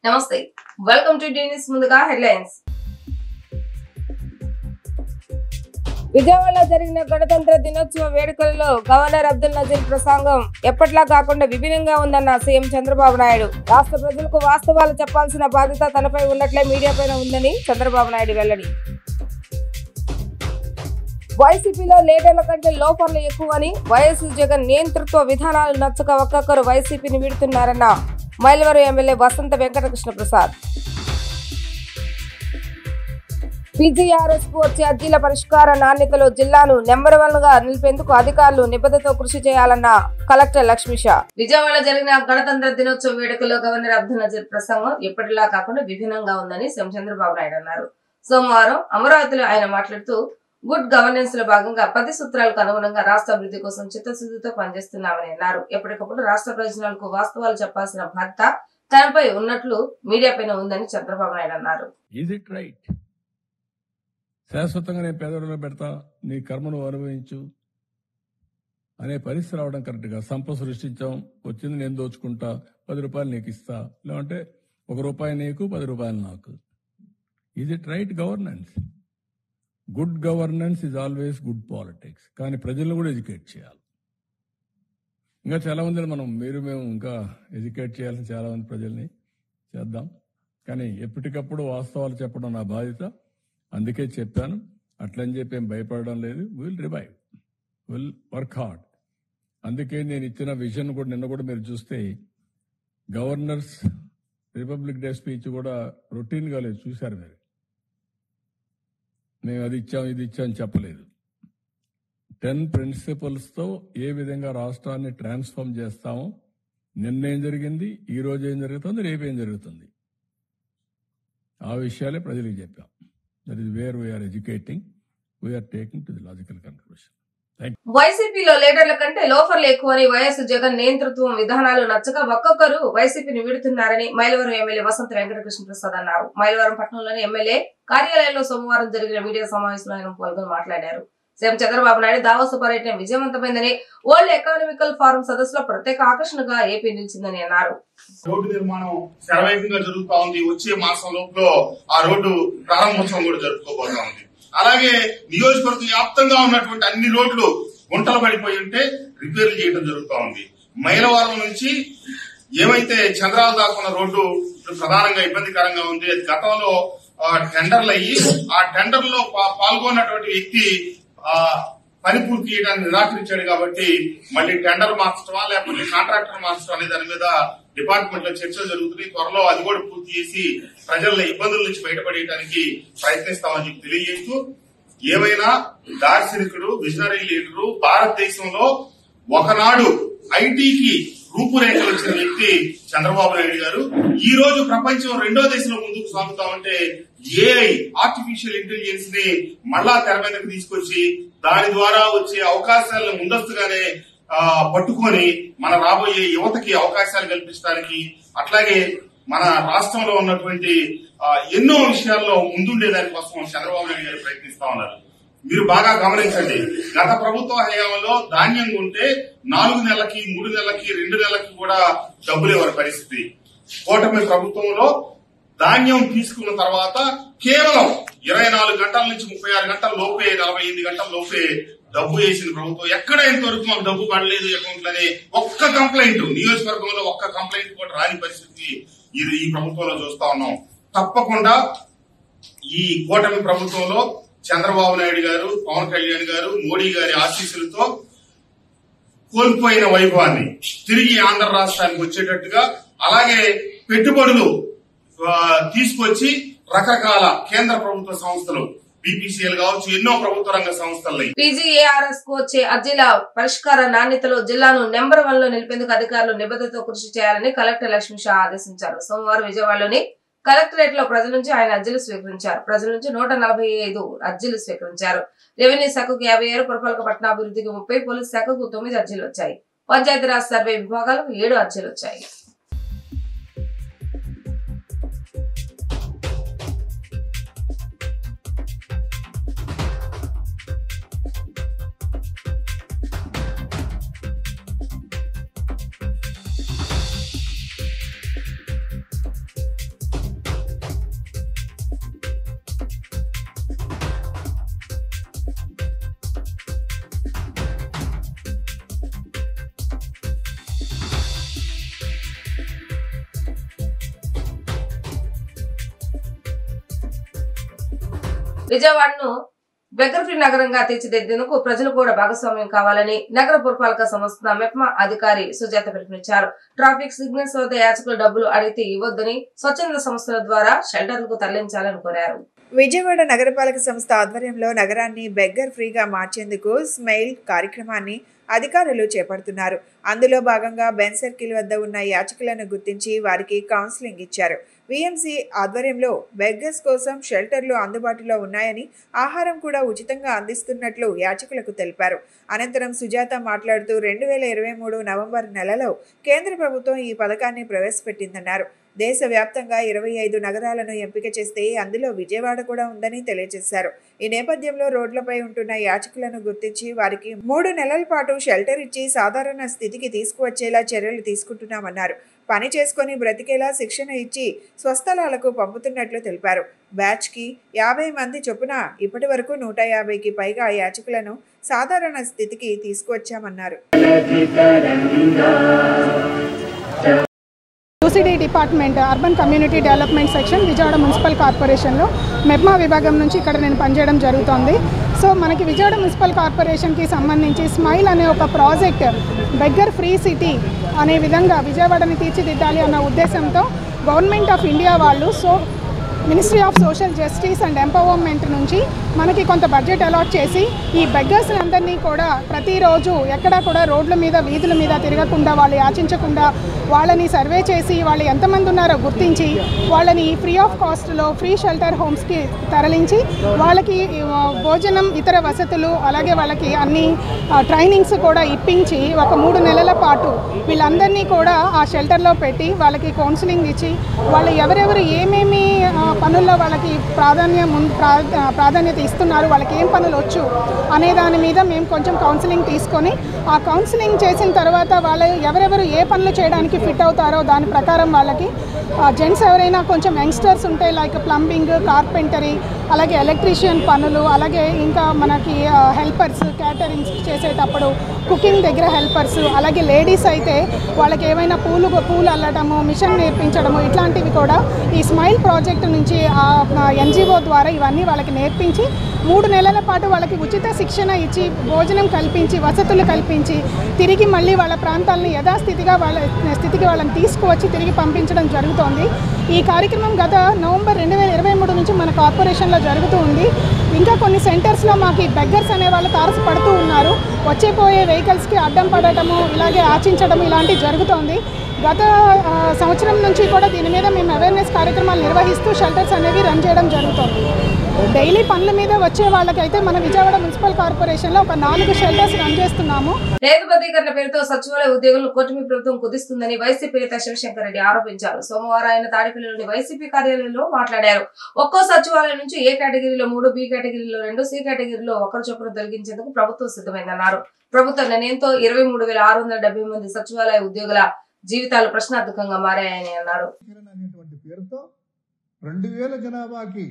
నమస్తే welcome to news ముందుగా headlines విజయవాడలో జరిగిన గణతంత్ర దినోత్సవ వేడుకలలో గవర్నర్ అబ్దుల్ నజీర్ ప్రసంగం ఎప్పట్లా కాకుండా విభిన్నంగా ఉందన్న సీఎం చంద్రబాబు నాయుడు. రాష్ట్ర ప్రజలకు వాస్తవాలు చెప్పాల్సిన బాధ్యత తనపై ఉన్నట్లే మీడియా పైన ఉందని చంద్రబాబు నాయుడు వెల్లడి. వైసీపీలో లీడర్ల కంటే లోపర్లు ఎక్కువని వైఎస్ జగన్ నియంతృత్వ విధానాలు నచ్చక ఒక్కొక్కరు వైసీపీని వీడుతున్నారన్న మైలవరం ఎమ్మెల్యే వసంత వెంకటకృష్ణ ప్రసాద్. పీజీఆర్ఎస్ కు వచ్చే అర్జీల పరిష్కార నాణ్యతలో జిల్లాను నెంబర్ 1 గా నిలిపేందుకు అధికారులు నిబద్ధతతో కృషి చేయాలన్న కలెక్టర్ లక్ష్మీషా. విజయవాడలో జరిగిన గణతంత్ర దినోత్సవ వేడుకల్లో గవర్నర్ అబ్దుల్ నజీర్ ప్రసంగం ఎప్పటిలా కాకుండా విభిన్నంగా ఉందని సీఎం చంద్రబాబు నాయుడు అన్నారు. సోమవారం అమరావతిలో ఆయన మాట్లాడుతూ గుడ్ గవర్నెన్స్ లో భాగంగా 10 సూత్రాలకు అనుగుణంగా రాష్ట్ర అభివృద్ధి కోసం చిత్తశుద్ధితో పనిచేస్తున్నామని అన్నారు. ఎప్పటికప్పుడు రాష్ట్ర ప్రయోజనాలకు వాస్తవాలు చెప్పాల్సిన బాధ్యత తనపై ఉన్నట్లు మీడియా పైన ఉందని చంద్రబాబు నాయుడు అన్నారు. శాశ్వతంగా నేను పేదవాళ్ళలో పెడతా, నీ కర్మను అనుభవించు అనే పరిస్థితి రావడం కరెక్ట్గా. సంపద సృష్టించాం, వచ్చింది నేను దోచుకుంటా, 10 రూపాయలు నీకు ఇస్తా, లేదంటే 1 రూపాయి నీకు 10 రూపాయలు నాకు. Is it right governance? Good governance is always good politics. కానీ ప్రజలను కూడా ఎడ్యుకేట్ చేయాలి. ఇంకా చాలా మంది మేము ఇంకా ఎడ్యుకేట్ చేయాలని చాలా మంది ప్రజల్ని చేద్దాం. కానీ ఎప్పటికప్పుడు వాస్తవాలు చెప్పడం నా బాధ్యత. అందుకే చెప్పాను, అట్లని చెప్పి ఏం భయపడడం లేదు. Will revive, will work hard. అందుకే నేను ఇచ్చిన విజన్ కూడా నిన్న కూడా మీరు చూస్తే గవర్నర్స్ రిపబ్లిక్ డే స్పీచ్ కూడా రొటీన్గా లేదు, చూశారు మీరు. మేము అది ఇచ్చాం ఇది ఇచ్చాం చెప్పలేదు. 10 ప్రిన్సిపల్స్తో ఏ విధంగా రాష్ట్రాన్ని ట్రాన్స్ఫార్మ్ చేస్తామో, నిన్నేం జరిగింది, ఈ రోజు ఏం జరుగుతుంది, రేపేం జరుగుతుంది, ఆ విషయాలే ప్రజలకు చెప్పాం. That is where we are educating. We are taking to the logical conclusion. వైసీపీలో లీడర్ల కంటే లోఫర్లు ఎక్కువని వైఎస్ జగన్ నియంతృత్వం విధానాలు నచ్చక ఒక్కొక్కరు వైసీపీని వీడుతున్నారని మైలవరం ఎమ్మెల్యే వసంత వెంకటకృష్ణ ప్రసాద్ అన్నారు. మైలవరం పట్టణంలోని ఎమ్మెల్యే కార్యాలయంలో సోమవారం జరిగిన మీడియా సమావేశంలో ఆయన పాల్గొని మాట్లాడారు. సీఎం చంద్రబాబు నాయుడు దావోస్ పర్యటన విజయవంతమైందని, వరల్డ్ ఎకనామికల్ ఫోరం సదస్సులో ప్రత్యేక ఆకర్షణగా ఏపీ నిలిచిందని అన్నారు. రోడ్డు నిర్మాణం శరవేగంగా జరుగుతూ ఉంది. వచ్చే మాసం లోపల ఆ రోడ్డు ప్రారంభోత్సవం కూడా జరుపుకోబోతా ఉంది. అలాగే నియోజకవర్గ వ్యాప్తంగా ఉన్నటువంటి అన్ని రోడ్లు గుంటలు పడిపోయి ఉంటే రిపేర్లు చేయడం జరుగుతూ ఉంది. మైలవరం నుంచి ఏమైతే చంద్రాల దాకున్న రోడ్డు ప్రధానంగా ఇబ్బందికరంగా ఉంది. అది గతంలో టెండర్లు అయ్యి ఆ టెండర్ లో పాల్గొన్నటువంటి వ్యక్తి పని పూర్తి చేయడానికి నిరాకరించాడు. కాబట్టి మళ్ళీ టెండర్ మార్చడమా లేకపోతే కాంట్రాక్టర్ మార్చడం అనే దాని మీద డిపార్ట్మెంట్ లో చర్చలు జరుగుతున్నాయి. త్వరలో అది కూడా పూర్తి చేసి ప్రజల ఇబ్బందుల నుంచి బయటపడేయడానికి ప్రయత్నిస్తామని చెప్పి తెలియజేస్తూ, ఏమైనా దార్శనికుడు, విజనరీ లీడరు, భారతదేశంలో ఒకనాడు ఐటీకి రూపురేఖలు ఇచ్చిన వ్యక్తి చంద్రబాబు నాయుడు గారు. ఈ రోజు ప్రపంచం 2వ దేశంలో ముందుకు సాగుతా ఉంటే ఏఐ, ఆర్టిఫిషియల్ ఇంటెలిజెన్స్ ని మళ్ళా తెర మీదకి తీసుకొచ్చి దాని ద్వారా వచ్చే అవకాశాలను ముందస్తుగానే పట్టుకొని మన రాబోయే యువతకి అవకాశాలు కల్పించడానికి, అట్లాగే మన రాష్ట్రంలో ఉన్నటువంటి ఎన్నో విషయాల్లో ముందుండే దానికోసం చంద్రబాబు నాయుడు గారు ప్రయత్నిస్తా ఉన్నారు. మీరు బాగా గమనించండి, గత ప్రభుత్వ హయాంలో ధాన్యం ఉంటే 4 నెలలకి, 3 నెలలకి, 2 నెలలకి కూడా డబ్బులు ఇవ్వని పరిస్థితి. కూటమి ప్రభుత్వంలో ధాన్యం తీసుకున్న తర్వాత కేవలం 24 గంటల నుంచి 36 గంటల లోపే, 48 గంటల లోపే డబ్బు వేసిన ప్రభుత్వం. ఎక్కడ ఇంతవరకు మాకు డబ్బు పడలేదు అకౌంట్లని ఒక్క కంప్లైంట్, నియోజకవర్గంలో ఒక్క కంప్లైంట్ కూడా రాని పరిస్థితి ఈ ప్రభుత్వంలో చూస్తా ఉన్నాం. తప్పకుండా ఈ కూటమి ప్రభుత్వంలో చంద్రబాబు నాయుడు గారు, పవన్ కళ్యాణ్ గారు, మోడీ గారి ఆశీస్సులతో కోల్పోయిన వైభవాన్ని తిరిగి ఆంధ్ర రాష్ట్రానికి వచ్చేటట్టుగా, అలాగే పెట్టుబడులు తీసుకొచ్చి రకరకాల కేంద్ర ప్రభుత్వ సంస్థలు, బీపీసీఎల్ కావచ్చు, ఎన్నో ప్రభుత్వ రంగ సంస్థలు పీజీఆర్ఎస్ కు వచ్చే అర్జీల పరిష్కార నాణ్యతలో జిల్లాను నెంబర్ 1 లో నిలిపేందుకు అధికారులు నిబద్ధతతో కృషి చేయాలని కలెక్టర్ లక్ష్మీషా ఆదేశించారు. సోమవారం విజయవాడలోని కలెక్టరేట్ లో ప్రజల నుంచి ఆయన అర్జీలు స్వీకరించారు. ప్రజల నుంచి 145 అర్జీలు స్వీకరించారు. రెవెన్యూ శాఖకు 56, పురపాలక పట్టణాభివృద్ధికి 30, పోలీస్ శాఖకు 9 అర్జీలు వచ్చాయి. పంచాయతీరాజ్ సర్వే విభాగాలకు 7 అర్జీలు వచ్చాయి. విజయవాడను బెగ్గర్ ఫ్రీ నగరంగా తీర్చిదిద్దేందుకు ప్రజలు కూడా భాగస్వామ్యం కావాలని నగర పురపాలక సంస్థ మెప్మా అధికారి సుజాత పిలుపునిచ్చారు. ట్రాఫిక్ సిగ్నల్స్ వద్ద యాచకులు డబ్బులు అడిగితే ఇవ్వొద్దని స్వచ్ఛంద సంస్థల ద్వారా షెల్టర్లకు తరలించాలని కోరారు. విజయవాడ నగరపాలక సంస్థ ఆధ్వర్యంలో నగరాన్ని బెగ్గర్ ఫ్రీగా మార్చేందుకు స్మైల్ కార్యక్రమాన్ని అధికారులు చేపడుతున్నారు. అందులో భాగంగా బెన్ సర్కిల్ వద్ద ఉన్న యాచకులను గుర్తించి వారికి కౌన్సిలింగ్ ఇచ్చారు. విఎంసీ ఆధ్వర్యంలో బెగ్గర్స్ కోసం షెల్టర్లు అందుబాటులో ఉన్నాయని, ఆహారం కూడా ఉచితంగా అందిస్తున్నట్లు యాచకులకు తెలిపారు. అనంతరం సుజాత మాట్లాడుతూ 2023 నవంబర్ నెలలో కేంద్ర ప్రభుత్వం ఈ పథకాన్ని ప్రవేశపెట్టిందన్నారు. దేశవ్యాప్తంగా 25 నగరాలను ఎంపిక చేస్తే అందులో విజయవాడ కూడా ఉందని తెలియజేశారు. ఈ నేపథ్యంలో రోడ్లపై ఉంటున్న యాచకులను గుర్తించి వారికి 3 నెలల పాటు షెల్టర్ ఇచ్చి సాధారణ స్థితికి తీసుకువచ్చేలా చర్యలు తీసుకుంటున్నామన్నారు. పని చేసుకుని బ్రతికేలా శిక్షణ ఇచ్చి స్వస్థలాలకు పంపుతున్నట్లు తెలిపారు. బ్యాచ్కి 50 మంది చొప్పున ఇప్పటి వరకు 150కి పైగా యాచకులను సాధారణ స్థితికి తీసుకువచ్చామన్నారు. UCD department urban community development section Vijayawada municipal కార్పొరేషన్లో మెప్మా విభాగం నుంచి ఇక్కడ నేను పనిచేయడం జరుగుతోంది. సో మనకి విజయవాడ మున్సిపల్ కార్పొరేషన్కి సంబంధించి స్మైల్ అనే ఒక ప్రాజెక్ట్ బెగ్గర్ ఫ్రీ సిటీ అనే విధంగా విజయవాడని తీర్చిదిద్దాలి అన్న ఉద్దేశంతో గవర్నమెంట్ ఆఫ్ ఇండియా వాళ్ళు ministry of social justice and empowerment నుంచి మనకి కొంత బడ్జెట్ అలాట్ చేసి ఈ బెగ్గర్స్ అందరినీ కూడా ప్రతిరోజు ఎక్కడా కూడా రోడ్ల మీద వీధుల మీద తిరగకుండా వాళ్ళు యాచించకుండా వాళ్ళని సర్వే చేసి వాళ్ళు ఎంతమంది ఉన్నారో గుర్తించి వాళ్ళని ఫ్రీ ఆఫ్ కాస్ట్లో ఫ్రీ షెల్టర్ హోమ్స్కి తరలించి వాళ్ళకి భోజనం ఇతర వసతులు అలాగే వాళ్ళకి అన్ని ట్రైనింగ్స్ కూడా ఇప్పించి ఒక 3 నెలల పాటు వీళ్ళందరినీ కూడా ఆ షెల్టర్లో పెట్టి వాళ్ళకి కౌన్సిలింగ్ ఇచ్చి వాళ్ళు ఎవరెవరు ఏమేమి పనుల్లో వాళ్ళకి ప్రాధాన్యత ఇస్తున్నారు, వాళ్ళకి ఏం పనులు వచ్చు అనే దాని మీద మేము కొంచెం కౌన్సిలింగ్ తీసుకొని ఆ కౌన్సిలింగ్ చేసిన తర్వాత వాళ్ళు ఎవరెవరు ఏ పనులు చేయడానికి ఫిట్ అవుతారో దాని ప్రకారం వాళ్ళకి జెంట్స్ ఎవరైనా కొంచెం యంగ్స్టర్స్ ఉంటే లైక్ ప్లంబింగ్, కార్పెంటరీ, అలాగే ఎలక్ట్రీషియన్ పనులు, అలాగే ఇంకా మనకి హెల్పర్స్ క్యాటరింగ్స్ చేసేటప్పుడు కుకింగ్ దగ్గర హెల్పర్స్, అలాగే లేడీస్ అయితే వాళ్ళకి ఏమైనా పూలు అల్లడము, మిషన్ నేర్పించడము ఇట్లాంటివి కూడా ఈ స్మైల్ ప్రాజెక్ట్ నుంచి ఎన్జిఓ ద్వారా ఇవన్నీ వాళ్ళకి నేర్పించి 3 నెలల పాటు వాళ్ళకి ఉచిత శిక్షణ ఇచ్చి భోజనం కల్పించి వసతులు కల్పించి తిరిగి మళ్ళీ వాళ్ళ ప్రాంతాలను యథాస్థితిగా వాళ్ళని తీసుకువచ్చి తిరిగి పంపించడం జరుగుతోంది. ఈ కార్యక్రమం గత నవంబర్ 2023 నుంచి మన కార్పొరేషన్లో జరుగుతూ ఉంది. ఇంకా కొన్ని సెంటర్స్లో మాకు బెగ్గర్స్ అనే వాళ్ళు తారసపడుతూ ఉన్నారు. వచ్చేపోయే వెహికల్స్కి అడ్డం పడటము, ఇలాగే ఆచించడం ఇలాంటివి జరుగుతోంది. గత సంవత్సరం నుంచి కూడా దీని మీద మేము అవేర్నెస్ కార్యక్రమాలు నిర్వహిస్తూ షెల్టర్స్ అనేవి రన్ చేయడం జరుగుతుంది. డైలీ పనుల మీద వచ్చే వాళ్ళకైతే మన విజయవాడ మున్సిపల్ కార్పొరేషన్ లో ఒక 4 షెల్టర్స్ రన్ చేస్తున్నాము. రేతుబద్ధీకరణ పేరుతో సచివాలయ ఉద్యోగులను కూటమి ప్రభుత్వం కుదిస్తుందని వైసీపీ నేత శివశంకర్ రెడ్డి ఆరోపించారు. సోమవారం ఆయన తాడేపల్లిలోని వైసీపీ కార్యాలయంలో మాట్లాడారు. ఒక్కో సచివాలయం నుంచి ఏ కేటగిరీలో 3, బి కేటగిరీలో 2, సి కేటగిరీలో 1 చొప్పున తొలగించేందుకు ప్రభుత్వం సిద్ధమైందన్నారు. ప్రభుత్వ నిర్ణయంతో 23,670 మంది సచివాలయ ఉద్యోగుల జీవితాలు ప్రశ్నార్థకంగా మారాయని అన్నారు. 2000 జనాభాకి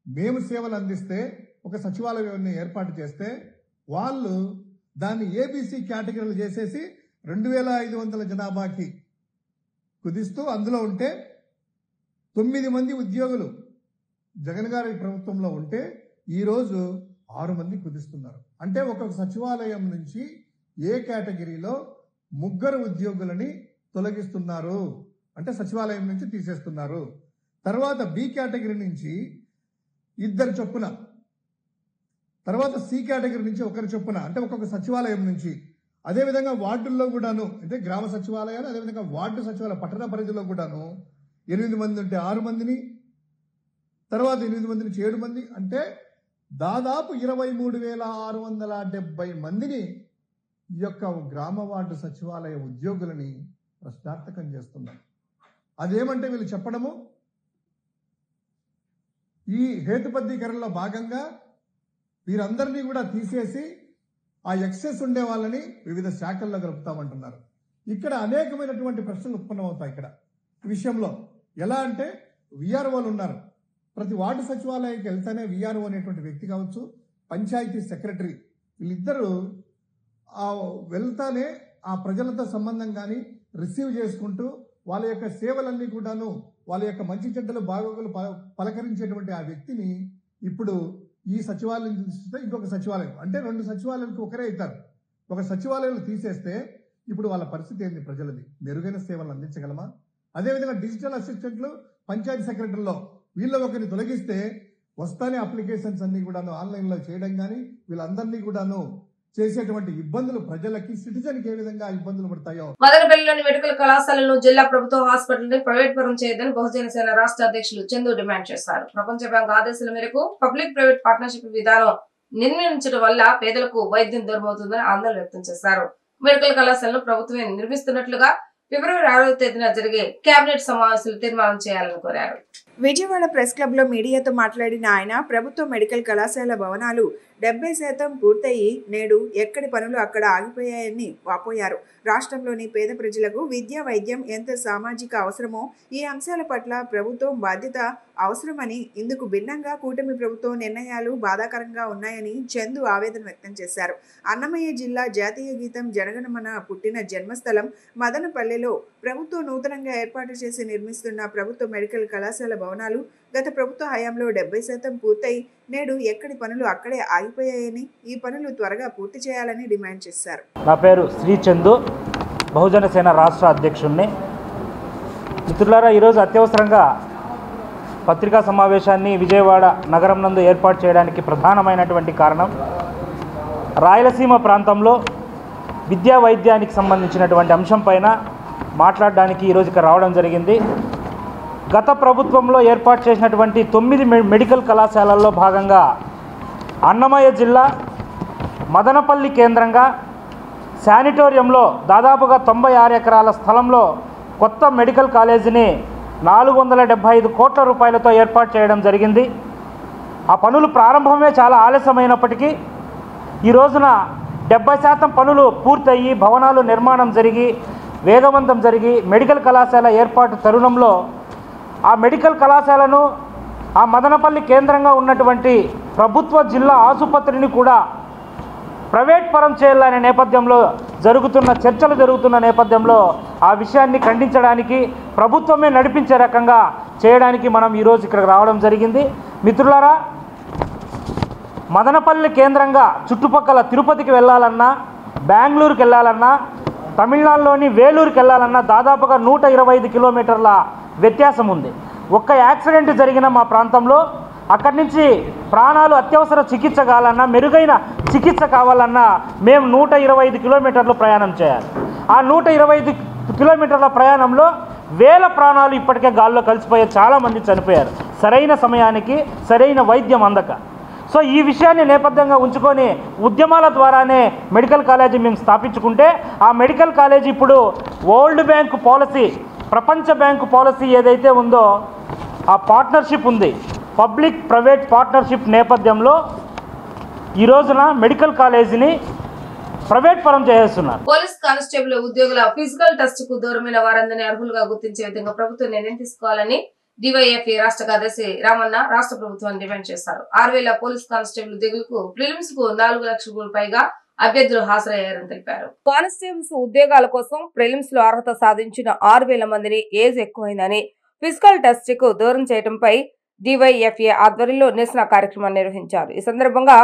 మేము సేవలు అందిస్తే ఒక సచివాలయాన్ని ఏర్పాటు చేస్తే వాళ్ళు దాన్ని ఏబీసీ కేటగిరీలు చేసేసి 2500 జనాభాకి కుదిస్తూ అందులో ఉంటే 9 మంది ఉద్యోగులు జగన్ గారి ప్రభుత్వంలో ఉంటే ఈరోజు 6 మంది కుదిస్తున్నారు. అంటే ఒక సచివాలయం నుంచి ఏ కేటగిరీలో 3 ఉద్యోగులని తొలగిస్తున్నారు, అంటే సచివాలయం నుంచి తీసేస్తున్నారు. తర్వాత బి కేటగిరీ నుంచి 2 చొప్పున, తర్వాత సి కేటగిరీ నుంచి 1 చొప్పున, అంటే ఒక్కొక్క సచివాలయం నుంచి. అదేవిధంగా వార్డుల్లో కూడాను, అంటే గ్రామ సచివాలయాలు, అదేవిధంగా వార్డు సచివాలయ పట్టణ పరిధిలో కూడాను 8 మంది ఉంటే 6 మందిని, తర్వాత 8 మంది నుంచి 7 మంది, అంటే దాదాపు 23,670 మందిని ఈ యొక్క గ్రామ వార్డు సచివాలయ ఉద్యోగులని ప్రశ్నార్థకం చేస్తున్నారు. అదేమంటే వీళ్ళు చెప్పడము, ఈ హేతుబద్ధీకరణలో భాగంగా వీరందరినీ కూడా తీసేసి ఆ ఎక్సెస్ ఉండే వాళ్ళని వివిధ శాఖల్లో కలుపుతామంటున్నారు. ఇక్కడ అనేకమైనటువంటి ప్రశ్నలు ఉత్పన్నమవుతాయి. ఇక్కడ ఈ విషయంలో ఎలా అంటే విఆర్ఓలు ఉన్నారు. ప్రతి వార్డు సచివాలయానికి వెళ్తేనే విఆర్ఓ అనేటువంటి వ్యక్తి కావచ్చు, పంచాయతీ సెక్రటరీ, వీళ్ళిద్దరూ వెళ్తానే ఆ ప్రజలతో సంబంధం కానీ రిసీవ్ చేసుకుంటూ వాళ్ళ యొక్క సేవలన్నీ కూడాను, వాళ్ళ యొక్క మంచి చెడ్డలు బాగోగులు పలకరించేటువంటి ఆ వ్యక్తిని ఇప్పుడు ఈ సచివాలయం తీస్తే ఇంకొక సచివాలయం, అంటే 2 సచివాలయాలకు ఒకరే అవుతారు. ఒక సచివాలయాలు తీసేస్తే ఇప్పుడు వాళ్ళ పరిస్థితి ఏంది? ప్రజలది మెరుగైన సేవలు అందించగలమా? అదేవిధంగా డిజిటల్ అసిస్టెంట్లు, పంచాయతీ సెక్రటరీలో వీళ్ళ ఒకరిని తొలగిస్తే వస్తానే అప్లికేషన్స్ అన్ని కూడాను ఆన్లైన్లో చేయడం కానీ వీళ్ళందరినీ కూడాను చేసేటువంటి ఇబ్బందులు ప్రజలకి, సిటిజన్ కి ఏ విధంగా ఇబ్బందులు పడతాయో. మదనపల్లిలోని మెడికల్ కళాశాలను జిల్లా ప్రభుత్వ హాస్పిటల్ ని ప్రైవేట్ పరం చేయదని బహుజన సేన రాష్ట్ర అధ్యక్షులు చందు డిమాండ్ చేశారు. ప్రపంచ బ్యాంక్ ఆదేశాల మేరకు పబ్లిక్ ప్రైవేట్ పార్ట్నర్షిప్ విధానం నిర్మించడం వల్ల పేదలకు వైద్యం దూరమవుతుందని ఆందోళన వ్యక్తం చేశారు. మెడికల్ కళాశాలను ప్రభుత్వమే నిర్మిస్తున్నట్లుగా ఫిబ్రవరి 6వ తేదీన జరిగే కేబినెట్ సమావేశాలు తీర్మానం చేయాలని కోరారు. విజయవాడ ప్రెస్ క్లబ్ లో మీడియాతో మాట్లాడిన ఆయన ప్రభుత్వ మెడికల్ కళాశాల భవనాలు 70% పూర్తయి నేడు ఎక్కడి పనులు అక్కడ ఆగిపోయాయని వాపోయారు. రాష్ట్రంలోని పేద ప్రజలకు విద్య, వైద్యం ఎంత సామాజిక అవసరమో ఈ అంశాల పట్ల ప్రభుత్వం బాధ్యత అవసరమని, ఇందుకు భిన్నంగా కూటమి ప్రభుత్వం నిర్ణయాలు బాధాకరంగా ఉన్నాయని చందు ఆవేదన వ్యక్తం చేశారు. అన్నమయ్య జిల్లా జాతీయ గీతం జనగణమన పుట్టిన జన్మస్థలం మదనపల్లెలో ప్రభుత్వం నూతనంగా ఏర్పాటు చేసి నిర్మిస్తున్న ప్రభుత్వ మెడికల్ కళాశాల భవనాలు గత ప్రభుత్వ హయాంలో 70% పూర్తయి నేడు ఎక్కడి పనులు అక్కడే ఆగిపోయాయని, ఈ పనులు త్వరగా పూర్తి చేయాలని డిమాండ్ చేశారు. నా పేరు శ్రీ చందు, బహుజన సేన రాష్ట్ర అధ్యక్షుడిని. మిత్రులారా, ఈరోజు అత్యవసరంగా పత్రికా సమావేశాన్ని విజయవాడ నగరం నందు ఏర్పాటు చేయడానికి ప్రధానమైనటువంటి కారణం రాయలసీమ ప్రాంతంలో విద్యా వైద్యానికి సంబంధించినటువంటి అంశం పైన మాట్లాడడానికి ఈరోజు ఇక్కడ రావడం జరిగింది. గత ప్రభుత్వంలో ఏర్పాటు చేసినటువంటి 9 మెడికల్ కళాశాలల్లో భాగంగా అన్నమయ్య జిల్లా మదనపల్లి కేంద్రంగా శానిటోరియంలో దాదాపుగా 96 ఎకరాల స్థలంలో కొత్త మెడికల్ కాలేజీని 475 కోట్ల రూపాయలతో ఏర్పాటు చేయడం జరిగింది. ఆ పనులు ప్రారంభమే చాలా ఆలస్యమైనప్పటికీ ఈ రోజున 70% పనులు పూర్తయ్యి భవనాలు నిర్మాణం జరిగి వేగవంతం జరిగి మెడికల్ కళాశాల ఏర్పాటు తరుణంలో ఆ మెడికల్ కళాశాలను, ఆ మదనపల్లి కేంద్రంగా ఉన్నటువంటి ప్రభుత్వ జిల్లా ఆసుపత్రిని కూడా ప్రైవేట్ పరం చేయాలనే నేపథ్యంలో చర్చలు జరుగుతున్న నేపథ్యంలో ఆ విషయాన్ని ఖండించడానికి, ప్రభుత్వమే నడిపించే రకంగా చేయడానికి మనం ఈరోజు ఇక్కడికి రావడం జరిగింది. మిత్రులారా, మదనపల్లి కేంద్రంగా చుట్టుపక్కల తిరుపతికి వెళ్ళాలన్నా, బెంగళూరుకి వెళ్ళాలన్నా, తమిళనాడులోని వేలూరుకి వెళ్ళాలన్నా దాదాపుగా 125 కిలోమీటర్ల వ్యత్యాసం ఉంది. ఒక్క యాక్సిడెంట్ జరిగిన మా ప్రాంతంలో అక్కడి నుంచి ప్రాణాలు అత్యవసర చికిత్స కావాలన్నా, మెరుగైన చికిత్స కావాలన్నా మేము 125 కిలోమీటర్లు ప్రయాణం చేయాలి. ఆ 125 కిలోమీటర్ల ప్రయాణంలో వేల ప్రాణాలు ఇప్పటికే గాల్లో కలిసిపోయే చాలామంది చనిపోయారు, సరైన సమయానికి సరైన వైద్యం అందక. సో ఈ విషయాన్ని నేపథ్యంగా ఉంచుకొని ఉద్యమాల ద్వారానే మెడికల్ కాలేజీ మేము స్థాపించుకుంటే ఆ మెడికల్ కాలేజీ ఇప్పుడు వరల్డ్ బ్యాంక్ పాలసీ, ప్రపంచ బ్యాంకు పాలసీ ఏదైతే ఉందో ఆ పార్ట్నర్షిప్ ఉంది, పబ్లిక్ ప్రైవేట్ పార్ట్నర్షిప్ నేపథ్యంలో ఈ రోజున మెడికల్ కాలేజీని ప్రైవేట్ పరం చేస్తున్నారు. పోలీస్ కానిస్టేబుల్ ఉద్యోగుల ఫిజికల్ టెస్ట్ కు దూరమైన వారందరినీ అర్హులుగా గుర్తించే విధంగా ప్రభుత్వం నిర్ణయం తీసుకోవాలని డివైఎఫ్ఏ రాష్ట్ర కార్యదర్శి రామన్న రాష్ట్ర ప్రభుత్వాన్ని డిమాండ్ చేశారు. 6,000 పోలీస్ కానిస్టేబుల్ ఉద్యోగులకు ప్రిలిమ్స్ కు 4 లక్షలకు పైగా అభ్యర్థులు హాజరయ్యారని తెలిపారు. కానిస్టేబుల్స్ ఉద్యోగాల కోసం ప్రిలిమ్స్ లో అర్హత సాధించిన 6,000 మందిని ఏజ్ ఎక్కువైందని ఫిజికల్ టెస్ట్ కు దూరం చేయడంపై డివైఎఫ్ఏ ఆధ్వర్యంలో నిరసన కార్యక్రమాన్ని నిర్వహించారు. ఈ సందర్భంగా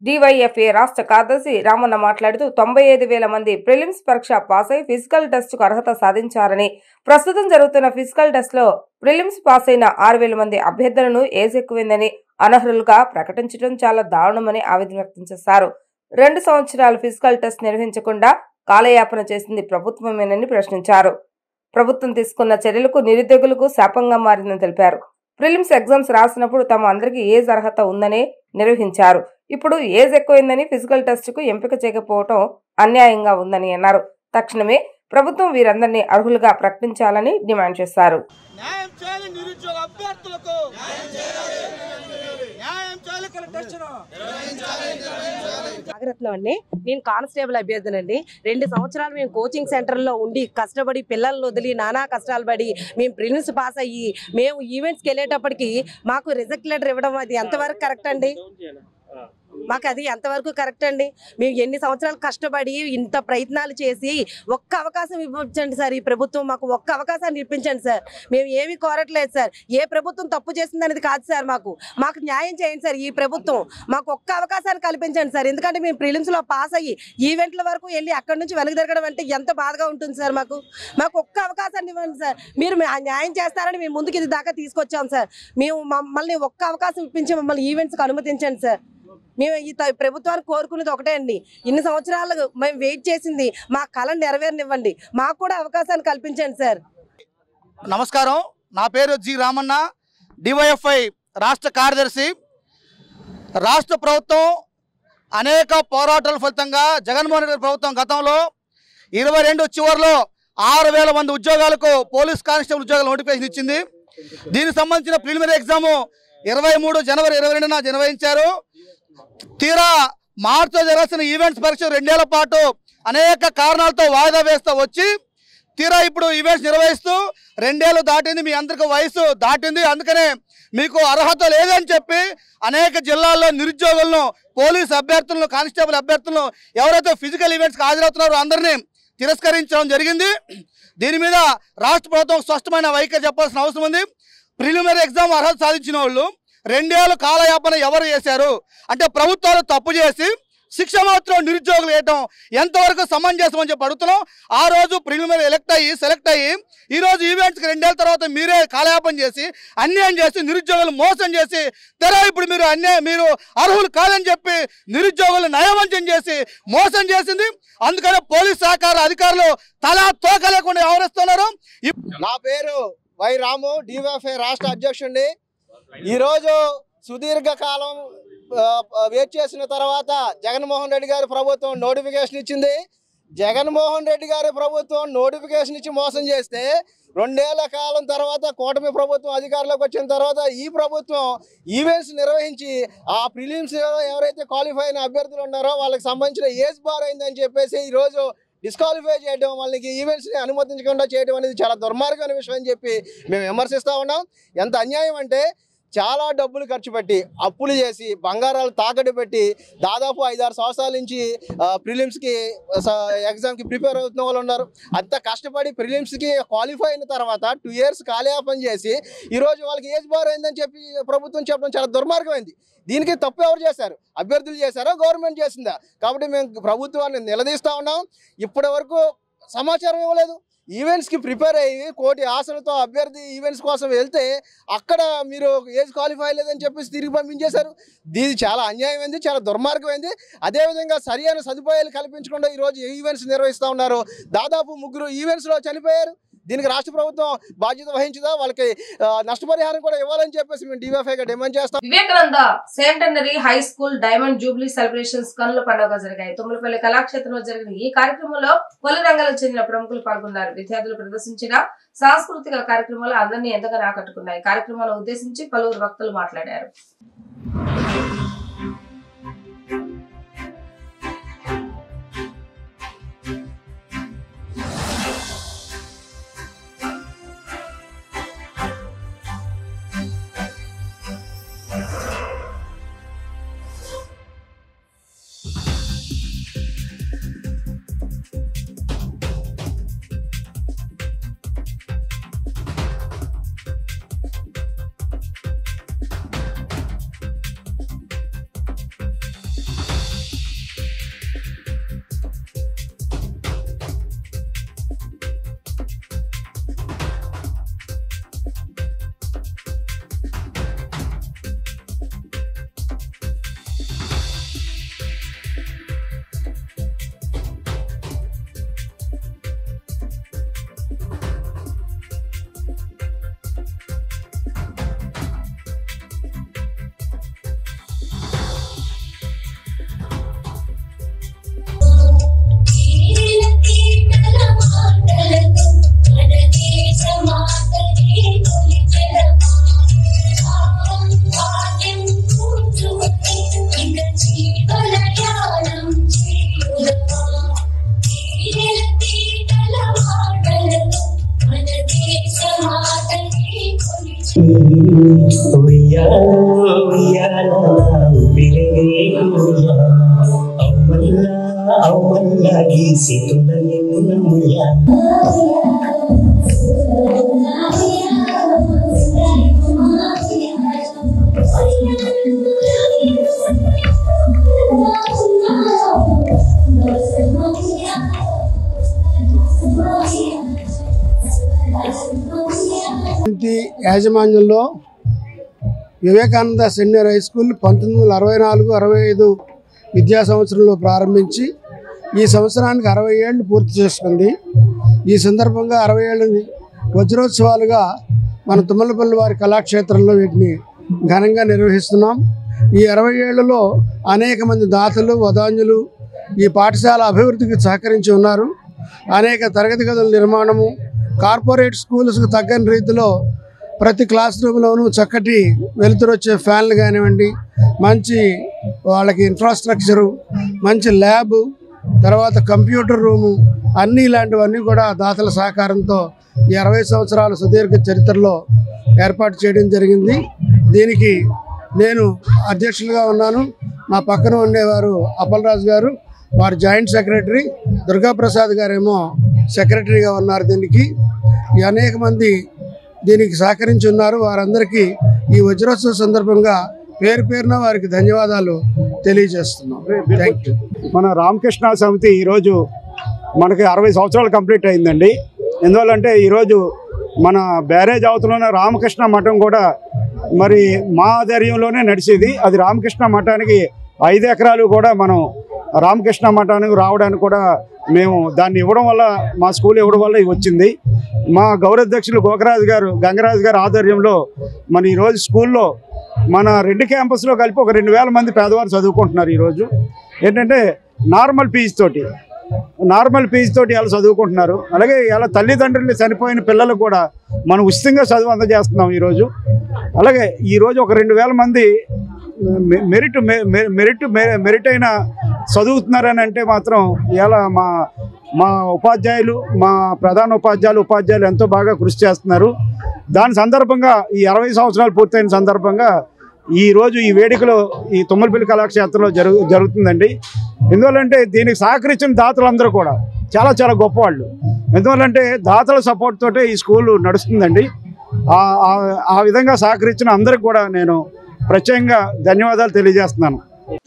డివైఎఫ్ఏ రాష్ట్ర కార్యదర్శి రామన్న మాట్లాడుతూ 95,000 మంది ప్రిలిమ్స్ పరీక్ష పాస్ అయి ఫిజికల్ టెస్ట్ కు అర్హత సాధించారని, ప్రస్తుతం జరుగుతున్న ఫిజికల్ టెస్ట్ లో ప్రిలిమ్స్ పాస్ అయిన 6,000 మంది అభ్యర్థులను ఏజ్ ఎక్కువైందని అనర్హులుగా ప్రకటించడం చాలా దారుణమని ఆవేదన వ్యక్తం చేశారు. 2 సంవత్సరాలు ఫిజికల్ టెస్ట్ నిర్వహించకుండా కాలయాపన చేసింది ప్రభుత్వమేనని ప్రశ్నించారు. ప్రభుత్వం తీసుకున్న చర్యలకు నిరుద్యోగులకు శాపంగా మారిందని తెలిపారు. ప్రిలిమ్స్ ఎగ్జామ్స్ రాసినప్పుడు తమ అందరికీ ఏజ్ అర్హత ఉందని నిర్వహించారు. ఇప్పుడు ఏజ్ ఎక్కువైందని ఫిజికల్ టెస్ట్ కు ఎంపిక చేయకపోవడం అన్యాయంగా ఉందని అన్నారు. తక్షణమే ప్రభుత్వం వీరందరినీ అర్హులుగా ప్రకటించాలని డిమాండ్ చేశారు. నాగరత్నం అండి, నేను కానిస్టేబుల్ అభ్యర్థినండి. 2 సంవత్సరాలు మేము కోచింగ్ సెంటర్లో ఉండి కష్టపడి పిల్లలను వదిలి నానా కష్టాలు పడి మేము ప్రిలిమ్స్ పాస్ అయ్యి మేము ఈవెంట్స్కి వెళ్ళేటప్పటికి మాకు రిజెక్ట్ లెటర్ ఇవ్వడం అది ఎంతవరకు కరెక్ట్ అండి? మాకు అది ఎంతవరకు కరెక్ట్ అండి? మేము ఎన్ని సంవత్సరాలు కష్టపడి ఇంత ప్రయత్నాలు చేసి ఒక్క అవకాశం ఇప్పించండి సార్. ఈ ప్రభుత్వం మాకు ఒక్క అవకాశాన్ని ఇప్పించండి సార్. మేము ఏమీ కోరట్లేదు సార్. ఏ ప్రభుత్వం తప్పు చేసింది అనేది కాదు సార్. మాకు న్యాయం చేయండి సార్. ఈ ప్రభుత్వం మాకు ఒక్క అవకాశాన్ని కల్పించండి సార్. ఎందుకంటే మేము ప్రిలిమ్స్లో పాస్ అయ్యి ఈవెంట్ల వరకు వెళ్ళి అక్కడి నుంచి వెనక్కి తిరగడం అంటే ఎంత బాధగా ఉంటుంది సార్. మాకు ఒక్క అవకాశాన్ని ఇవ్వండి సార్. మీరు న్యాయం చేస్తారని మేము ముందుకు ఇది దాకా తీసుకొచ్చాం సార్. మేము మమ్మల్ని ఒక్క అవకాశం ఇప్పించి మమ్మల్ని ఈవెంట్స్కి అనుమతించండి సార్. మేము ఈ ప్రభుత్వాన్ని కోరుకునేది ఒకటే అండి, ఇన్ని సంవత్సరాలు మేము వెయిట్ చేసింది మా కళను నెరవేరనివ్వండి, మాకు కూడా అవకాశాన్ని కల్పించండి సార్. నమస్కారం, నా పేరు జి రామన్న, డివైఎఫ్ఐ రాష్ట్ర కార్యదర్శి. రాష్ట్ర ప్రభుత్వం అనేక పోరాటాల ఫలితంగా జగన్మోహన్ రెడ్డి ప్రభుత్వం గతంలో 22 చివరిలో 6,000 మంది ఉద్యోగాలకు పోలీస్ కానిస్టేబుల్ ఉద్యోగాలు నోటిఫికేషన్ ఇచ్చింది. దీనికి సంబంధించిన ప్రిలిమినరీ ఎగ్జాము 23 జనవరి 22న నిర్వహించారు. తీరా మార్చిలో జరగాల్సిన ఈవెంట్స్ పరీక్ష 2 ఏళ్ల పాటు అనేక కారణాలతో వాయిదా వేస్తూ వచ్చి తీరా ఇప్పుడు ఈవెంట్స్ నిర్వహిస్తూ 2 ఏళ్ళు దాటింది. మీ అందరికీ వయసు దాటింది, అందుకనే మీకు అర్హత లేదని చెప్పి అనేక జిల్లాల్లో నిరుద్యోగులను, పోలీస్ అభ్యర్థులను, కానిస్టేబుల్ అభ్యర్థులను ఎవరైతే ఫిజికల్ ఈవెంట్స్కి హాజరవుతున్నారో అందరినీ తిరస్కరించడం జరిగింది. దీని మీద రాష్ట్ర ప్రభుత్వం స్పష్టమైన వైఖరి చెప్పాల్సిన అవసరం ఉంది. ప్రిలిమినరీ ఎగ్జామ్ అర్హత సాధించిన వాళ్ళు 2 ఏళ్ళు కాలయాపన ఎవరు చేశారు అంటే ప్రభుత్వాలు తప్పు చేసి శిక్ష మాత్రం నిరుద్యోగులు వేయటం ఎంతవరకు సమంజసం అని చెప్పి అడుగుతున్నాం. ఆ రోజు ప్రిలిమినరీ సెలెక్ట్ అయ్యి ఈరోజు ఈవెంట్స్కి 2 ఏళ్ళ తర్వాత మీరే కాలయాపన చేసి అన్యాయం చేసి నిరుద్యోగులు మోసం చేసి ఇప్పుడు మీరు అర్హులు కాదని చెప్పి నిరుద్యోగులు నయవంచన చేసి మోసం చేసింది. అందుకనే పోలీస్ సహకార అధికారులు తలా తోక లేకుండా వ్యవహరిస్తున్నారు. నా పేరు వై రాము, డివైఎఫ్ఐ రాష్ట్ర అధ్యక్షుడిని. ఈరోజు సుదీర్ఘకాలం వెయిట్ చేసిన తర్వాత జగన్మోహన్ రెడ్డి గారి ప్రభుత్వం నోటిఫికేషన్ ఇచ్చింది. జగన్మోహన్ రెడ్డి గారి ప్రభుత్వం నోటిఫికేషన్ ఇచ్చి మోసం చేస్తే 2 ఏళ్ల కాలం తర్వాత కూటమి ప్రభుత్వం అధికారంలోకి వచ్చిన తర్వాత ఈ ప్రభుత్వం ఈవెంట్స్ నిర్వహించి ఆ ప్రిలిమ్స్ ఎవరైతే క్వాలిఫై అయిన అభ్యర్థులు ఉన్నారో వాళ్ళకి సంబంధించిన ఏజ్ బార్ అయిందని చెప్పేసి ఈరోజు డిస్క్వాలిఫై చేయడం, వాళ్ళకి ఈవెంట్స్ని అనుమతించకుండా చేయడం అనేది చాలా దుర్మార్గమైన విషయం అని చెప్పి మేము విమర్శిస్తూ ఉన్నాం. ఎంత అన్యాయం అంటే చాలా డబ్బులు ఖర్చు పెట్టి అప్పులు చేసి బంగారాలు తాకట్టు పెట్టి దాదాపు 5-6 సంవత్సరాల నుంచి ప్రిలిమ్స్కి ఎగ్జామ్కి ప్రిపేర్ అవుతున్న వాళ్ళు ఉన్నారు. అంత కష్టపడి ప్రిలిమ్స్కి క్వాలిఫై అయిన తర్వాత 2 ఇయర్స్ కాలయాపన చేసి ఈరోజు వాళ్ళకి ఏజ్ బార్ అయిందని చెప్పి ప్రభుత్వం చెప్పడం చాలా దుర్మార్గమైంది. దీనికి తప్పు ఎవరు చేశారు? అభ్యర్థులు చేశారా, గవర్నమెంట్ చేసిందా? కాబట్టి మేము ప్రభుత్వాన్ని నిలదీస్తూ ఉన్నాం. ఇప్పటి వరకు సమాచారం ఇవ్వలేదు. ఈవెంట్స్కి ప్రిపేర్ అయ్యి కోటి ఆశలతో అభ్యర్థి ఈవెంట్స్ కోసం వెళ్తే అక్కడ మీరు ఏజ్ క్వాలిఫై లేదని చెప్పేసి తిరిగి పంపించేశారు. ఇది చాలా అన్యాయమైంది, చాలా దుర్మార్గమైంది. అదేవిధంగా సరైన సదుపాయాలు కల్పించకుండా ఈరోజు ఈవెంట్స్ నిర్వహిస్తూ ఉన్నారు. దాదాపు 3 ఈవెంట్స్లో చనిపోయారు. దీనికి రాష్ట్ర ప్రభుత్వం బాధ్యత వహించదా? వాళ్ళకి నష్టపరిహారం కూడా ఇవ్వాలని చెప్పేసి మేము డివైఎఫ్ఐగా డిమాండ్ చేస్తాం. Vivekananda centenary high school diamond Jubilee celebrations కన్నుల పండుగ జరిగాయి. తుమ్మలపల్లి కళాక్షేత్రంలో జరిగిన ఈ కార్యక్రమంలో పలు రంగాలకు చెందిన ప్రముఖులు పాల్గొన్నారు. విద్యార్థులు ప్రదర్శించిన సాంస్కృతిక కార్యక్రమాలు అందరినీ ఎంతగానో ఆకట్టుకున్నాయి. కార్యక్రమాలను ఉద్దేశించి పలువురు వక్తలు మాట్లాడారు. ఉయ్యాల ఉయ్యాల యాజమాన్యంలో వివేకానంద సీనియర్ హై స్కూల్ 1964-65 విద్యా సంవత్సరంలో ప్రారంభించి ఈ సంవత్సరానికి 60 ఏళ్ళు పూర్తి చేసుకుంది. ఈ సందర్భంగా 60 ఏళ్ళని వజ్రోత్సవాలుగా మన తుమ్మలపల్లి వారి కళాక్షేత్రంలో వీటిని ఘనంగా నిర్వహిస్తున్నాం. ఈ 60 ఏళ్లలో అనేక మంది దాతలు వదాన్యులు ఈ పాఠశాల అభివృద్ధికి సహకరించి ఉన్నారు. అనేక తరగతి గదుల నిర్మాణము, కార్పొరేట్ స్కూల్స్కు తగ్గని రీతిలో ప్రతి క్లాస్ రూమ్లోనూ చక్కటి వెలుతురు వచ్చే ఫ్యాన్లు కానివ్వండి, మంచి వాళ్ళకి ఇన్ఫ్రాస్ట్రక్చరు, మంచి ల్యాబు, తర్వాత కంప్యూటర్ రూము అన్నీ ఇలాంటివన్నీ కూడా దాతల సహకారంతో ఈ 60 సంవత్సరాల సుదీర్ఘ చరిత్రలో ఏర్పాటు చేయడం జరిగింది. దీనికి నేను అధ్యక్షులుగా ఉన్నాను. మా పక్కన ఉండేవారు అప్పలరాజు గారు, వారు జాయింట్ సెక్రటరీ, దుర్గాప్రసాద్ గారేమో సెక్రటరీగా ఉన్నారు. దీనికి అనేక మంది దీనికి సహకరించి ఉన్నారు. వారందరికీ ఈ వజ్రోత్సవ సందర్భంగా పేరు పేరున వారికి ధన్యవాదాలు తెలియజేస్తున్నాం. Thank you. మన రామకృష్ణ సమితి ఈరోజు మనకి 60 సంవత్సరాలు కంప్లీట్ అయిందండి. ఎందువల్లంటే ఈరోజు మన బ్యారేజ్ అవతలనే రామకృష్ణ మఠం కూడా మరి మా ఆధ్వర్యంలోనే నడిచేది. అది రామకృష్ణ మఠానికి 5 ఎకరాలు కూడా మనం రామకృష్ణ మఠానికి రావడానికి కూడా మేము దాన్ని ఇవ్వడం వల్ల, మా స్కూల్ ఇవ్వడం వల్ల ఇది వచ్చింది. మా గౌరవాధ్యక్షులు గంగరాజు గారి ఆధ్వర్యంలో మన ఈరోజు స్కూల్లో మన 2 క్యాంపస్లో కలిపి ఒక 2000 మంది పేదవారు చదువుకుంటున్నారు. ఈరోజు ఏంటంటే నార్మల్ ఫీజు తోటి ఇలా చదువుకుంటున్నారు. అలాగే ఇలా తల్లిదండ్రులు చనిపోయిన పిల్లలకు కూడా మనం ఉచితంగా చదువు అందజేస్తున్నాం ఈరోజు. అలాగే ఈరోజు ఒక 2000 మంది మెరిట్ అయిన చదువుతున్నారని అంటే మాత్రం ఇలా మా ఉపాధ్యాయులు, మా ప్రధాన ఉపాధ్యాయులు ఎంతో బాగా కృషి చేస్తున్నారు. దాని సందర్భంగా ఈ 60 సంవత్సరాలు పూర్తయిన సందర్భంగా ఈరోజు ఈ వేడుకలో ఈ తుమ్మలపల్లి కళాక్షేత్రంలో జరుగుతుందండి. ఎందువల్లంటే దీనికి సహకరించిన దాతలందరూ కూడా చాలా చాలా గొప్పవాళ్ళు. ఎందువల్లంటే దాతల సపోర్ట్ తోటే ఈ స్కూల్ నడుస్తుందండి. ఆ విధంగా సహకరించిన అందరికి కూడా నేను ప్రత్యేకంగా ధన్యవాదాలు తెలియజేస్తున్నాను.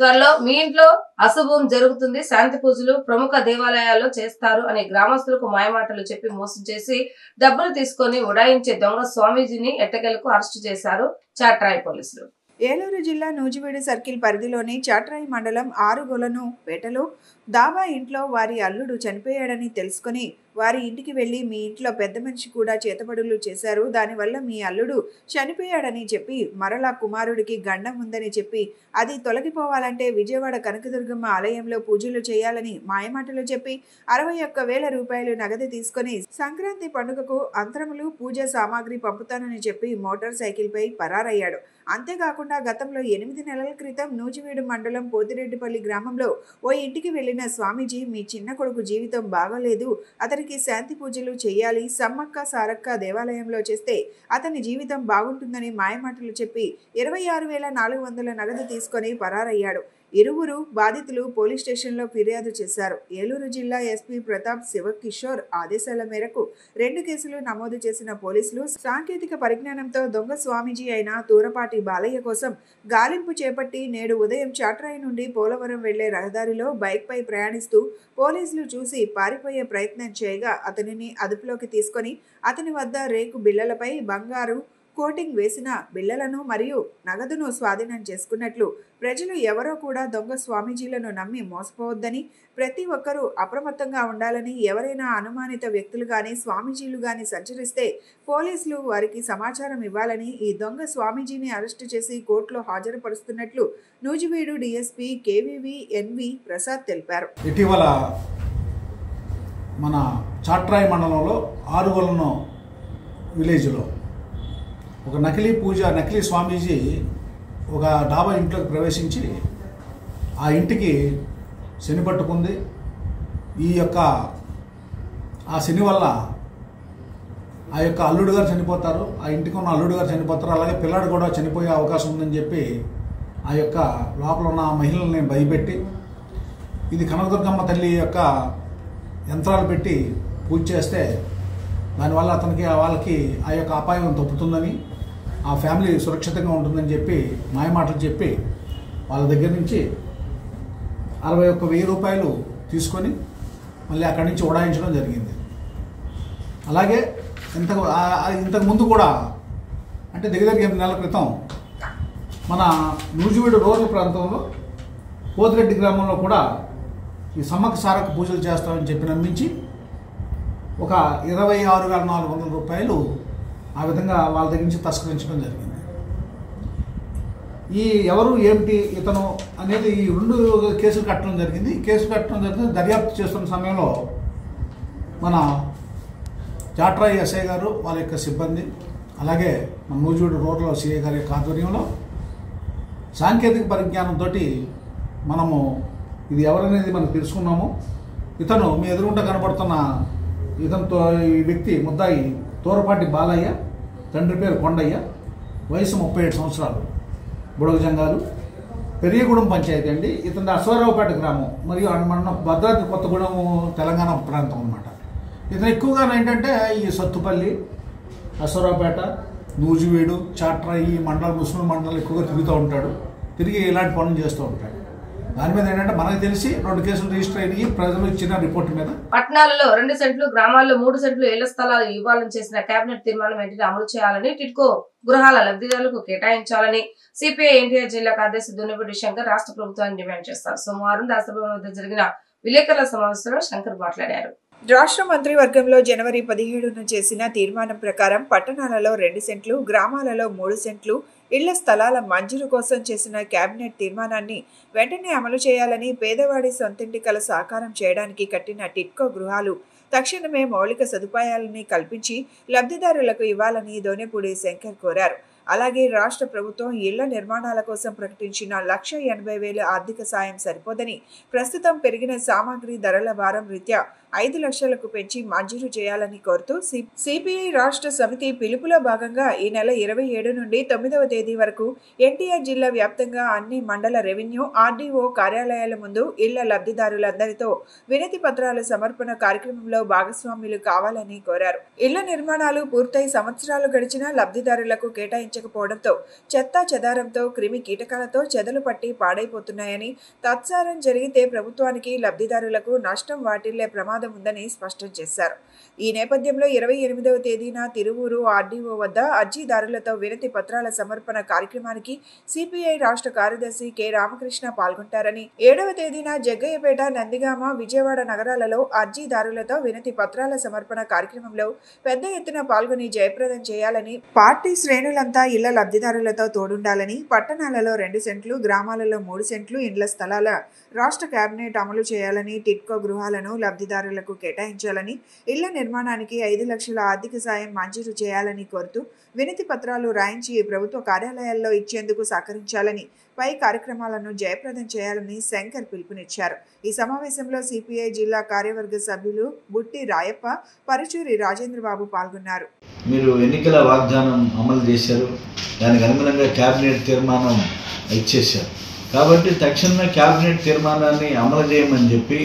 త్వరలో మీ ఇంట్లో అశుభం జరుగుతుంది, శాంతి పూజలు ప్రముఖ దేవాలయాల్లో చేస్తారు అనే గ్రామస్తులకు మాయమాటలు చెప్పి మోసం చేసి డబ్బులు తీసుకొని ఉడాయించే దొంగ స్వామీజీని ఎట్టకేలకు అరెస్టు చేశారు చాట్రాయి పోలీసులు. ఏలూరు జిల్లా నూజివీడు సర్కిల్ పరిధిలోని చాట్రాయి మండలం ఆరుగొలను పేటలో దాబా ఇంట్లో వారి అల్లుడు చనిపోయాడని తెలుసుకుని వారి ఇంటికి వెళ్లి మీ ఇంట్లో పెద్ద మనిషి కూడా చేతబడులు చేశారు, దానివల్ల మీ అల్లుడు చనిపోయాడని చెప్పి మరలా కుమారుడికి గండం ఉందని చెప్పి అది తొలగిపోవాలంటే విజయవాడ కనకదుర్గమ్మ ఆలయంలో పూజలు చేయాలని మాయమాటలు చెప్పి 61,000 రూపాయలు నగదు తీసుకుని సంక్రాంతి పండుగకు అంతరములు పూజా సామాగ్రి పంపుతానని చెప్పి మోటార్ సైకిల్ పై పరారయ్యాడు. అంతేకాకుండా గతంలో 8 నెలల క్రితం నూజివీడు మండలం పోతిరెడ్డిపల్లి గ్రామంలో ఓ ఇంటికి వెళ్లిన స్వామీజీ మీ చిన్న కొడుకు జీవితం బాగలేదు, అతనికి శాంతి పూజలు చేయాలి, సమ్మక్క సారక్క దేవాలయంలో చేస్తే అతని జీవితం బాగుంటుందని మాయమాటలు చెప్పి 26,400 నగదు తీసుకొని పరారయ్యాడు. ఇరువురు బాధితులు పోలీస్ స్టేషన్లో ఫిర్యాదు చేశారు. ఏలూరు జిల్లా ఎస్పీ ప్రతాప్ శివకిషోర్ ఆదేశాల మేరకు 2 కేసులు నమోదు చేసిన పోలీసులు సాంకేతిక పరిజ్ఞానంతో దొంగ స్వామీజీ అయిన తూరపాటి బాలయ్య కోసం గాలింపు చేపట్టి నేడు ఉదయం చాట్రాయి నుండి పోలవరం వెళ్లే రహదారిలో బైక్పై ప్రయాణిస్తూ పోలీసులు చూసి పారిపోయే ప్రయత్నం చేయగా అతనిని అదుపులోకి తీసుకొని అతని వద్ద రేకు బిళ్లలపై బంగారు కోటింగ్ వేసిన బిళ్లలను మరియు నగదును స్వాధీనం చేసుకున్నట్లు ప్రజలు ఎవరో కూడా దొంగ స్వామీజీలను నమ్మి మోసపోవద్దని, ప్రతి ఒక్కరూ అప్రమత్తంగా ఉండాలని, ఎవరైనా అనుమానిత వ్యక్తులు గాని స్వామీజీలు గాని సంచరిస్తే పోలీసులు వారికి సమాచారం ఇవ్వాలని ఈ దొంగ స్వామీజీని అరెస్టు చేసి కోర్టులో హాజరుపరుస్తున్నట్లు Nuzvid DSP KVV NV Prasad తెలిపారు. ఇటీవల మన చాట్రాయి మండలంలో ఆరుగొలను విలేజ్లో ఒక నకిలీ స్వామీజీ ఒక డాబా ఇంట్లోకి ప్రవేశించి ఆ ఇంటికి శని పట్టుకుంది. ఆ శని వల్ల ఆ యొక్క అల్లుడు గారు చనిపోతారు, ఆ ఇంటికి ఉన్న అల్లుడు గారు చనిపోతారు, అలాగే పిల్లాడు కూడా చనిపోయే అవకాశం ఉందని చెప్పి ఆ యొక్క లోపల ఉన్న మహిళల్ని భయపెట్టి ఇది కనకదుర్గమ్మ తల్లి యొక్క యంత్రాలు పెట్టి పూజ చేస్తే దానివల్ల అతనికి వాళ్ళకి ఆ యొక్క అపాయం తప్పుతుందని, ఆ ఫ్యామిలీ సురక్షితంగా ఉంటుందని చెప్పి మాయమాటలు చెప్పి వాళ్ళ దగ్గర నుంచి 61,000 రూపాయలు తీసుకొని మళ్ళీ అక్కడి నుంచి ఉడాయించడం జరిగింది. అలాగే ఇంతకు ముందు కూడా అంటే దగ్గర 8 నెలల క్రితం మన నూజివీడు రూరల్ ప్రాంతంలో పోతిరెడ్డి గ్రామంలో కూడా ఈ సమ్మక్క సారక్క పూజలు చేస్తామని చెప్పి నమ్మించి ఒక 26,400 రూపాయలు ఆ విధంగా వాళ్ళ దగ్గర నుంచి తస్కరించడం జరిగింది. ఈ ఎవరు ఏమిటి ఇతను అనేది ఈ 2 కేసులు కట్టడం జరిగింది. ఈ కేసు కట్టడం జరిగింది. దర్యాప్తు చేస్తున్న సమయంలో మన జాట్రాయి ఎస్ఐ గారు, వాళ్ళ యొక్క సిబ్బంది, అలాగే మన నూజివీడు రూరల్ సిఐ గారి యొక్క ఆధ్వర్యంలో సాంకేతిక పరిజ్ఞానంతో మనము ఇది ఎవరనేది మనం తెలుసుకున్నాము. ఇతను మీ ఎదురుగుంట కనబడుతున్న ఇతనితో ఈ వ్యక్తి ముద్దాయి తోరపాటి బాలయ్య, తండ్రి పేరు కొండయ్య, వయసు 37 సంవత్సరాలు, బుడగజంగాలు, పెరియగూడెం పంచాయతీ అండి. ఇతని అశ్వారావుపేట గ్రామం మరియు మన భద్రాద్రి కొత్తగూడెం తెలంగాణ ప్రాంతం అన్నమాట. ఇతను ఎక్కువగా ఏంటంటే ఈ సత్తుపల్లి, అశ్వారావుపేట, నూజివీడు, చాట్రాయి మండలం, ముస్లిం మండలం ఎక్కువగా తిరుగుతూ ఉంటాడు. తిరిగి ఇలాంటి పనులు చేస్తూ ఉంటాడు. దాని మీద ఏంటంటే మనకు తెలిసి 2 కేసులు రిజిస్టర్ అయ్యి ప్రజలు ఇచ్చిన రిపోర్ట్ మీద పట్టణాలలో 2 సెంట్లు, గ్రామాల్లో 3 సెంట్లు ఇళ్ల స్థలాలు ఇవ్వాలని చేసిన కేబినెట్ తీర్మానం వెంటనే అమలు చేయాలని, టిడ్కో గృహాల లబ్ధిదారులకు కేటాయించాలని సిపిఐ ఎన్టీఆర్ జిల్లా కార్యదర్శి దున్నపూడి శంకర్ రాష్ట్ర ప్రభుత్వాన్ని డిమాండ్ చేస్తారు. సోమవారం దాసరభవన్ వద్ద జరిగిన విలేకరుల సమావేశంలో శంకర్ మాట్లాడారు. రాష్ట్ర మంత్రివర్గంలో జనవరి 17న చేసిన తీర్మానం ప్రకారం పట్టణాలలో 2 సెంట్లు, గ్రామాలలో 3 సెంట్లు ఇళ్ల స్థలాల మంజూరు కోసం చేసిన కేబినెట్ తీర్మానాన్ని వెంటనే అమలు చేయాలని, పేదవాడి సొంతింటి కల సాకారం చేయడానికి కట్టిన టిడ్కో గృహాలు తక్షణమే మౌలిక సదుపాయాలని కల్పించి లబ్ధిదారులకు ఇవ్వాలని దోనెపూడి శంకర్ కోరారు. అలాగే రాష్ట్ర ప్రభుత్వం ఇళ్ల నిర్మాణాల కోసం ప్రకటించిన 1,80,000 ఆర్థిక సాయం సరిపోదని, ప్రస్తుతం పెరిగిన సామాగ్రి ధరల భారం రీత్యా 5 లక్షలకు పెంచి మంజూరు చేయాలని కోరుతూ సిపిఐ రాష్ట్ర సమితి పిలుపులో భాగంగా ఈ నెల 27 నుండి 9వ తేదీ వరకు ఎన్టీఆర్ జిల్లా వ్యాప్తంగా అన్ని మండల రెవెన్యూ, ఆర్డీఓ కార్యాలయాల ముందు ఇళ్ల లబ్ధిదారులందరితో వినతి పత్రాల సమర్పణ కార్యక్రమంలో భాగస్వాములు కావాలని కోరారు. ఇళ్ల నిర్మాణాలు పూర్తయి సంవత్సరాలు గడిచినా లబ్ధిదారులకు కేటాయించకపోవడంతో చెత్తా చెదారంతో, క్రిమి కీటకాలతో చెదలు పట్టి పాడైపోతున్నాయని, తత్సారం జరిగితే ప్రభుత్వానికి లబ్ధిదారులకు నష్టం వాటిల్లే ప్రమాదం ఉందని స్పష్టం చేశారు. ఈ నేపథ్యంలో 28వ తేదీన తిరువూరు ఆర్డీఓ వద్ద అర్జీదారులతో వినతి పత్రాల సమర్పణ కార్యక్రమానికి సిపిఐ రాష్ట్ర కార్యదర్శి కె రామకృష్ణ పాల్గొంటారని, 7వ తేదీన జగ్గయ్యపేట, నందిగామ, విజయవాడ నగరాలలో అర్జీదారులతో వినతి పత్రాల సమర్పణ కార్యక్రమంలో పెద్ద ఎత్తున పాల్గొని జయప్రదం చేయాలని, పార్టీ శ్రేణులంతా ఇళ్ల లబ్ధిదారులతో తోడుండాలని, పట్టణాలలో 2 సెంట్లు, గ్రామాలలో 3 సెంట్లు ఇండ్ల స్థలాల రాష్ట్ర కేబినెట్ అమలు చేయాలని, టిడ్కో గృహాలను లబ్ధిదారులకు కేటాయించాలని, ఇళ్ల నిర్మాణానికి 5 లక్షల ఆర్థిక సాయం మంజూరు చేయాలని కోరుతూ వినతి పత్రాలు రాయించి ప్రభుత్వ కార్యాలయాల్లో ఇచ్చేందుకు సహకరించాలని, పై కార్యక్రమాలను జయప్రదం చేయాలని శంకర్ పిలుపునిచ్చారు. ఈ సమావేశంలో సిపిఐ జిల్లా కార్యవర్గ సభ్యులు బుట్టి రాయప్ప, పరుచూరి రాజేంద్రబాబు పాల్గొన్నారు. మీరు ఎన్నికల వాగ్దానం అమలు చేశారు, దానికి అనుగుణంగా కేబినెట్ తీర్మానం ఇచ్చేశారు. కాబట్టి తక్షణమే కేబినెట్ తీర్మానాన్ని అమలు చేయమని చెప్పి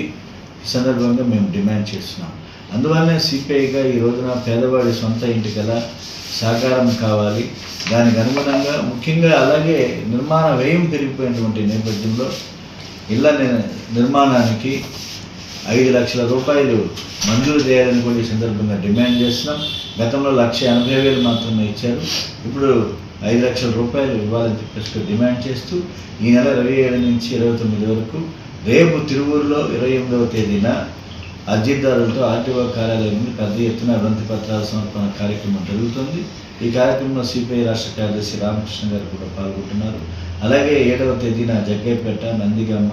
ఈ సందర్భంగా మేము డిమాండ్ చేస్తున్నాం. అందువల్లనే సిపిఐగా ఈ రోజున పేదవాడి సొంత ఇంటికల సహకారం కావాలి. దానికి అనుగుణంగా ముఖ్యంగా అలాగే నిర్మాణ వ్యయం పెరిగిపోయినటువంటి నేపథ్యంలో ఇళ్ల నిర్మాణానికి 5 లక్షల రూపాయలు మంజూరు చేయాలని కూడా ఈ సందర్భంగా డిమాండ్ చేస్తున్నాం. గతంలో 1,80,000 మాత్రమే ఇచ్చారు, ఇప్పుడు 5 లక్షల రూపాయలు ఇవ్వాలని చెప్పేసి డిమాండ్ చేస్తూ ఈ నెల 27 నుంచి 29 వరకు రేపు తిరువూరులో 28వ తేదీన అర్జీదారులతో ఆర్టీఓ కార్యాలయం నుండి పెద్ద ఎత్తున వినతి పత్రాల సమర్పణ కార్యక్రమం జరుగుతుంది. ఈ కార్యక్రమంలో సిపిఐ రాష్ట్ర కార్యదర్శి రామకృష్ణ గారు కూడా పాల్గొంటున్నారు. అలాగే 7వ తేదీన జగ్గయ్యపేట, నందిగామ,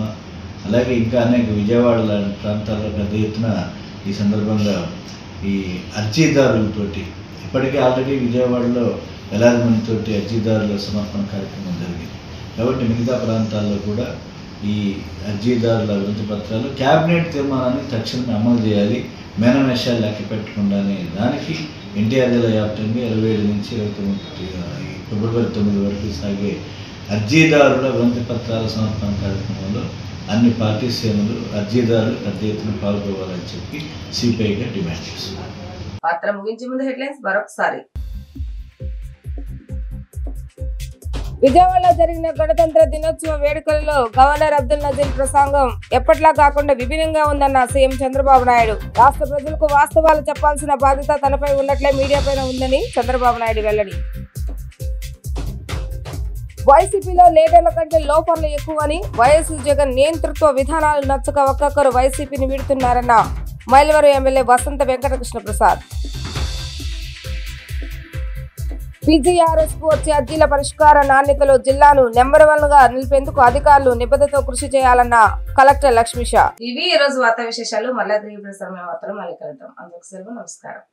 అలాగే ఇంకా అనేక విజయవాడ లాంటి ప్రాంతాల్లో పెద్ద ఎత్తున ఈ సందర్భంగా ఈ అర్జీదారులతోటి ఇప్పటికే ఆల్రెడీ విజయవాడలో వేలాది మందితోటి అర్జీదారుల సమర్పణ కార్యక్రమం జరిగింది. కాబట్టి మిగతా ప్రాంతాల్లో కూడా ఈ అర్జీదారుల వినతి పత్రాలు కేబినెట్ తీర్మానాన్ని తక్షణమే అమలు చేయాలి, మేనమేషాలు లెక్క పెట్టకుండానే దానికి ఎన్టీఆర్ జిల్లా వ్యాప్తంగా 27 నుంచి 29 ఫిబ్రవరి 9 వరకు సాగే అర్జీదారుల వినతి పత్రాల సమర్పణ కార్యక్రమంలో అన్ని పార్టీ శ్రేణులు అర్జీదారులు పెద్ద ఎత్తున పాల్గొవాలని చెప్పి సిపిఐగా డిమాండ్ చేస్తున్నారు. వార్త ముగించే ముందు హెడ్లైన్స్ మరొకసారి. విజయవాడలో జరిగిన గణతంత్ర దినోత్సవ వేడుకలలో గవర్నర్ అబ్దుల్ నజీర్ ప్రసంగం ఎప్పట్లా కాకుండా విభిన్నంగా ఉందన్న సీఎం చంద్రబాబు నాయుడు. రాష్ట్ర ప్రజలకు వాస్తవాలు చెప్పాల్సిన బాధ్యత తనపై ఉన్నట్లే మీడియా పైన ఉందని చంద్రబాబు నాయుడు వెల్లడి. వైసీపీలో లీడర్ల కంటే లోపర్లు ఎక్కువని, వైఎస్ జగన్ నియంతృత్వ విధానాలు నచ్చక ఒక్కొక్కరు వైసీపీని వీడుతున్నారన్న మైలవరం ఎమ్మెల్యే వసంత వెంకటకృష్ణ ప్రసాద్. పీజీఆర్ఎస్ కు వచ్చే అర్జీల పరిష్కార నాణ్యతలో జిల్లాను నెంబర్ 1 గా నిలిపేందుకు అధికారులు నిబద్ధతతో కృషి చేయాలన్న కలెక్టర్ లక్ష్మీష. ఇవి ఈ రోజు వార్తా విశేషాలు. మళ్ళీ తిరిగి ప్రసారమైన వార్తలు మళ్ళీ కలుద్దాం. అందుకు సెలవు. నమస్కారం.